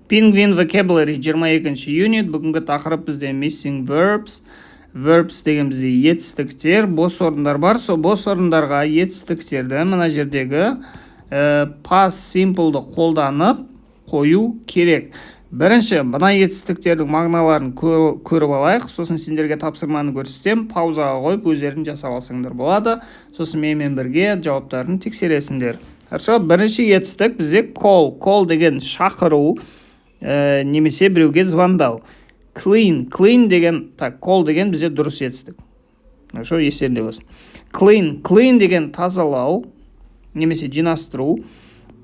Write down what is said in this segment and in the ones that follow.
Penguin Vocabulary 22-ші юнит. Бүгінгі тақырып бізде missing verbs. Verbs деген бізде етістіктер, бос орындар бар. Сол бос орындарға етістіктерді мына жердегі past simple'ды қолданып қою керек. Бірінші, мына етістіктердің мағыналарын көріп алайық. Сосын сендерге тапсырманы көрсетем, паузаға қойып өздерін жасап алсаңдар болады. Сосын менімен бірге жауаптарын тексересіңдер. Хорошо, бірінші етістік бізде call. Call деген шақыру, немесе біреуге звондау. Clean деген, call деген бізде дұрыс етістік. Хорошо, естеріңде болсын. Clean деген тазалау, немесе жинастыру.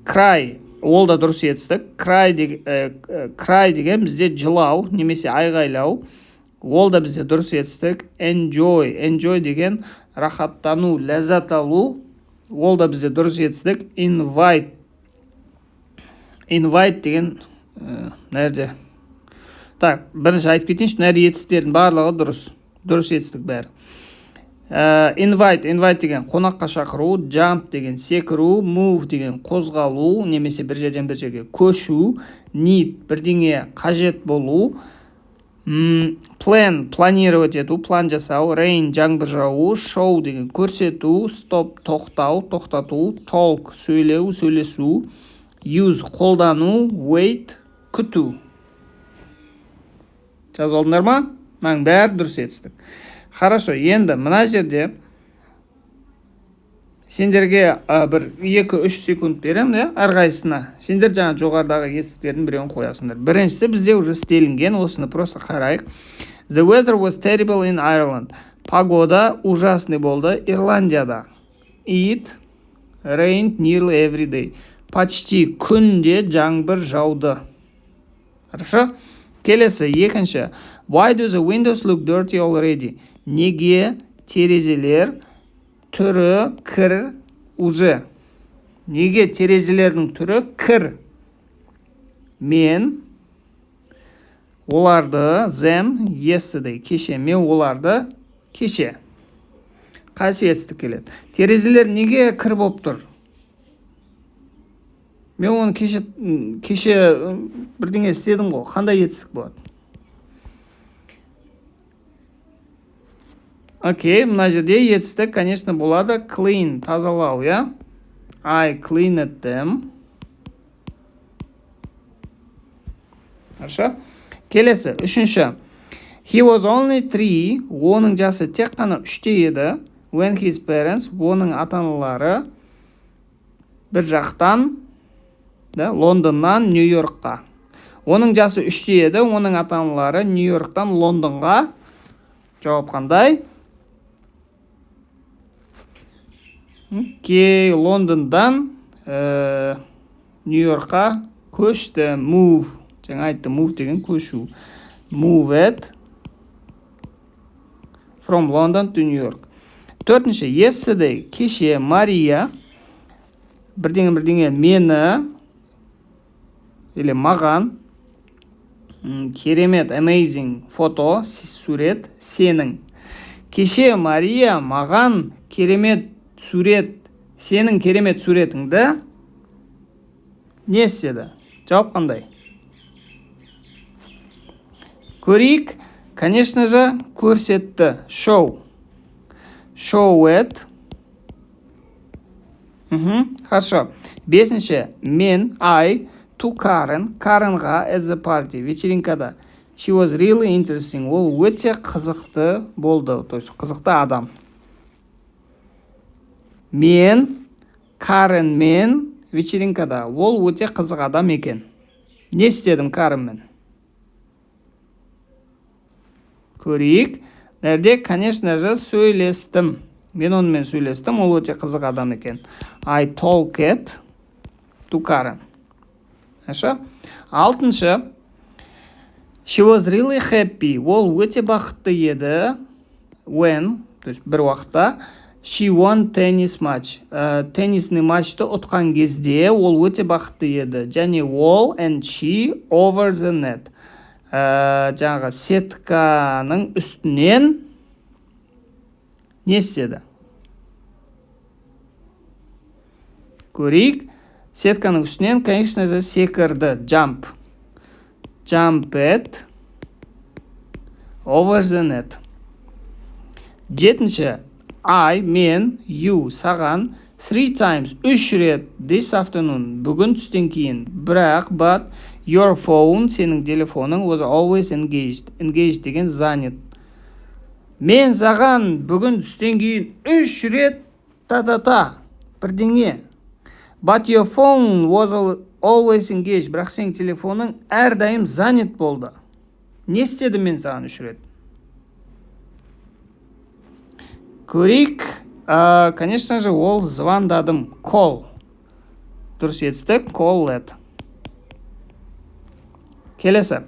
Cry, ол да дұрыс етістік. Cry деген бізде жылау, немесе айғайлау. Ол да бізде дұрыс етістік. Enjoy деген рахаттану, ләззат алу. Ол да бізде дұрыс етістік. Invite деген нәрде. Бірінші айтып кетейінші, нәрде етістіктердің барлығы дұрыс етістік бәрі. Invite деген қонаққа шақыру, jump деген секіру, move деген қозғалу, немесе бір жерден бір жерге көшу, need бірдеңе қажет болу, планировать ету, план жасау, rain жаңбыр жауу, show деген көрсету, stop тоқтату, talk сөйлесу, use қолдану, wait күту. Жазып алдыңдар ма? Мынаның бәрі дұрыс етістік. Хорошо, енді мына жерде сендерге бір 2-3 секунд берем, әрқайсысына. Сендер жаңа жоғарыдағы етістіктердің біреуін қоясыңдар. Біріншісі бізде уже істелінген, осыны просто қарайық. The weather was terrible in Ireland. Погода ужасный болды Ирландияда. It rained nearly every day. Почти күнде жаңбыр жауды. Хорошо? Келесі, екінші. Why do the windows look dirty already? Неге терезелер түрі кір уже? Неге терезелердің түрі кір? Мен оларды, them, yesterday, кеше. Мен оларды кеше. Қайсы етістік келеді? Терезелер неге кір болып тұр? Мен оны кеше бірдеңе істедім ғой. Қандай етістік болады? Окей, мына жерде етістік, конечно, болады. Clean, тазалау, я? I cleaned them. Хорошо? Келесі, үшінші. He was only 3, оның жасы тек қана 3-те еді. When his parents, оның ата-аналары бір жақтан, Лондоннан Нью-Йоркқа. Оның жасы 3-те еді, оның ата-аналары Нью-Йорктан Лондонға. Жауап қандай? Лондондан Нью-Йоркқа көшті. Move. Жаңа айтты, move деген көшу. Moved from London to New York. Төртінші, yesterday, кеше Мария бірдеңе мені или маған керемет, amazing фото, сурет, сенің. Кеше Мария маған керемет сурет, сенің керемет суретіңді не істеді? Жауап қандай? Көрейік, конечно же, көрсетті. Show it. Хорошо. Бесінші, мен, I, to Karen, Каренға at the party, вечеринкада. She was really interesting. Ол өте қызықты болды, то есть қызықты адам. Мен, Каренмен вечеринкада. Ол өте қызық адам екен. Не істедім Каренмен? Көрейік. Нәрде, конечно же, сөйлестім. Мен онымен сөйлестім, ол өте қызық адам екен. I talked to Karen. Хорошо? Алтыншы. She was really happy. Ол өте бақытты еді. When, то есть бір уақытта, she won tennis match. Теннисный матчты ұтқан кезде ол өте бақытты еді. Және all and she over the net. Жаңағы сетканың үстінен не істеді? Көрейік. Сетканың үстінен, конечно же, секірді. Jump. jumped over the net. Жетінші, I, мен, you, саған, 3 times, 3 рет, this afternoon, бүгін түстен кейін, бірақ, but, your phone, сенің телефоның, was always engaged. Engaged деген занят. Мен саған бүгін түстен кейін 3 рет, та-та-та, бірдеңе. But your phone was always engaged. Бірақ сенің телефоның әрдайым занят болды. Не істедім мен саған 3 рет? Көрейік. Конечно же, ол звондадым. Call. Дұрыс етістік. Call it. Келесі.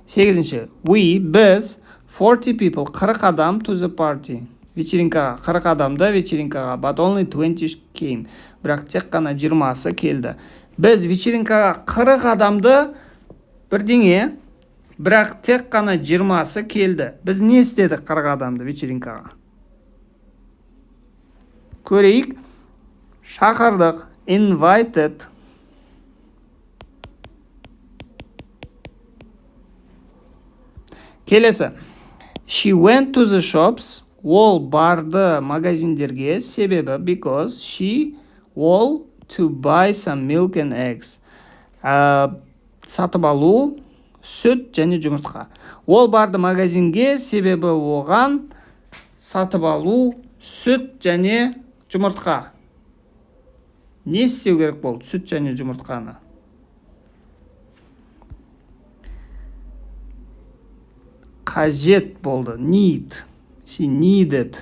8-ші. We, біз, 40 people, 40 адам to the party. Вечеринкаға. 40 адамды вечеринкаға. But only 20 came. Бірақ тек қана 20-сы келді. Біз вечеринкаға 40 адамды бірдеңе, бірақ тек қана 20-сы келді. Біз не істедік 40 адамды вечеринкаға? Көрейік. Шақырдық. Invited. Келесі. She went to the shops. Ол барды магазиндерге. Себебі because she all to buy some milk and eggs. Сатып алу, сүт және жұмыртқа. Ол барды магазинге, себебі оған сатып алу, сүт және жұмыртқа. Не істеу керек болды сүт және жұмыртқаны? Қажет болды. Need. She needed.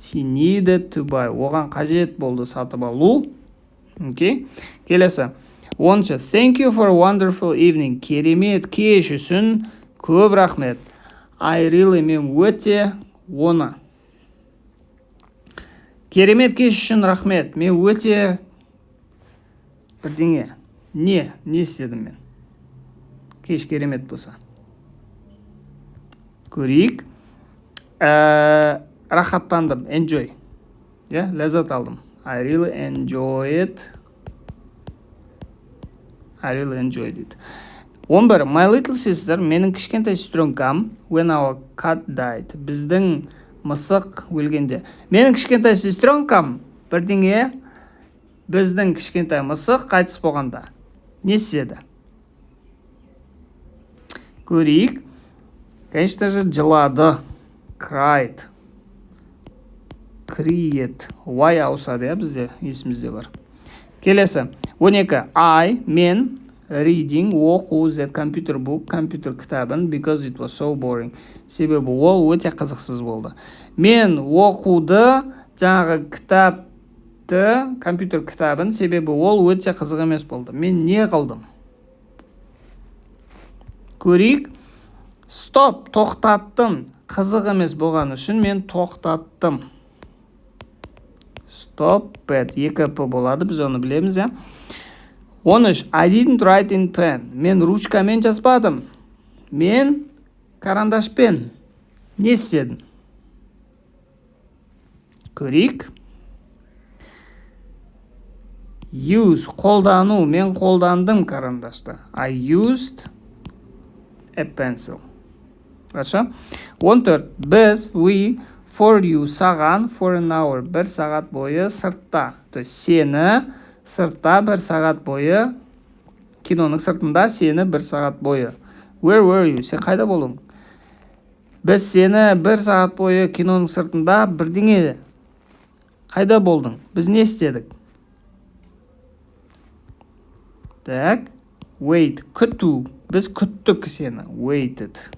She needed to buy. Оған қажет болды сатып алу. Okay. Келесі. 10-ші. Thank you for a wonderful evening. Керемет кеш үшін көп рахмет. I really, мен өте оны. Керемет кеш үшін рахмет. Мен өте бірдеңе. Не істедім мен? Кеш керемет болса. Көрейік. Рахаттандым. Enjoy. Ләззат алдым. I really enjoyed. I really enjoyed it. 11. My little sister, менің кішкентай сестренкам, when our cat died. Біздің мысық өлгенде. Менің кішкентай сестренкам, бірдеңе, біздің кішкентай мысық қайтыс болғанда. Не істеді? Көрейік. Конечно же, жылады. Cried. Cried. Y ауысады, бізде есімізде бар. Келесі. 12. I, мен, reading, оқу, that computer book, компьютер кітабын, because it was so boring. Себебі ол өте қызықсыз болды. Мен оқуды, жаңағы кітапты, компьютер кітабын, себебі ол өте қызық емес болды. Мен не қылдым? Көрейік. Stop, тоқтаттым. Қызық емес болған үшін мен тоқтаттым. Stop it. 2P болады, біз оны білеміз, 13. I didn't write in pen. Мен ручкамен жазбадым. Мен карандашпен. Не істедім? Көрейік. Use, қолдану. Мен қолдандым карандашты. I used a pencil. Хорошо? 14. Біз, we, for you, саған, for an hour, 1 сағат бойы сыртта. То есть сені сыртта 1 сағат бойы, киноның сыртында сені 1 сағат бойы. Where were you? Сен қайда болдың? Біз сені 1 сағат бойы киноның сыртында бірдеңе. Қайда болдың? Біз не істедік? Так. Wait, күту. Біз күттік сені. Waited.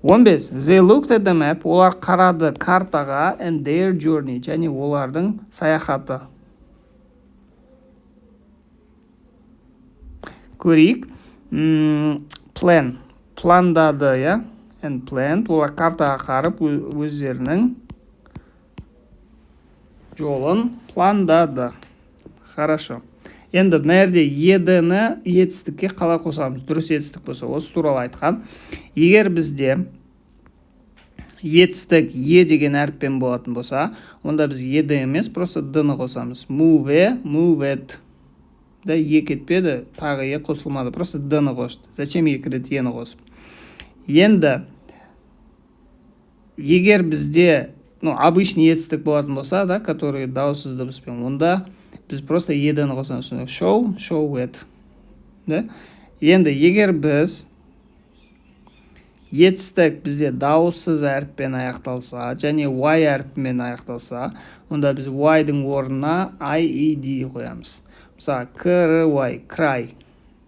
15. They looked at the map. Олар қарады картаға and their journey. Және олардың саяхаты. Көрейік. Plan. Пландады, And planned. Олар картаға қарып өздерінің жолын пландады. Хорошо. Енді мына жерде едіні етістікке қалай қосамыз? Дұрыс етістік болса, осы туралы айтқан. Егер бізде етістік е деген әріппен болатын болса, онда біз еді емес, просто д-ны қосамыз. Move, moved. да, е кетпеді, тағы е қосылмады, просто д-ны қосты. Зачем екі рет е-ні қосып? Енді егер бізде обычный етістік болатын болса, да, который дауыссыз дыбыспен, онда біз просто е-ні қосамыз. Show it. Да? Енді егер біз етістік бізде дауыссыз әріппен аяқталса, және y әріпімен аяқталса, онда біз y-дың орнына ied қоямыз. Мысалы, cry, cry,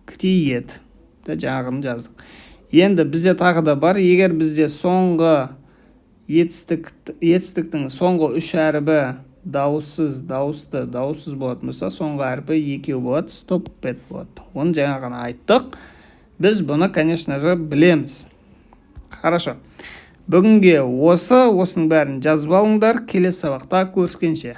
криет. Жаңағыны жаздық. Енді бізде тағы да бар, егер бізде соңғы етістіктің соңғы үш әрібі дауыссыз болатын болса, соңғы әріпі екеу болады, stop it болады. Оны жаңа ғана айттық. Біз бұны, конечно же, білеміз. Хорошо. Бүгінге осының бәрін жазып алыңдар. Келесі сабақта көріскенше.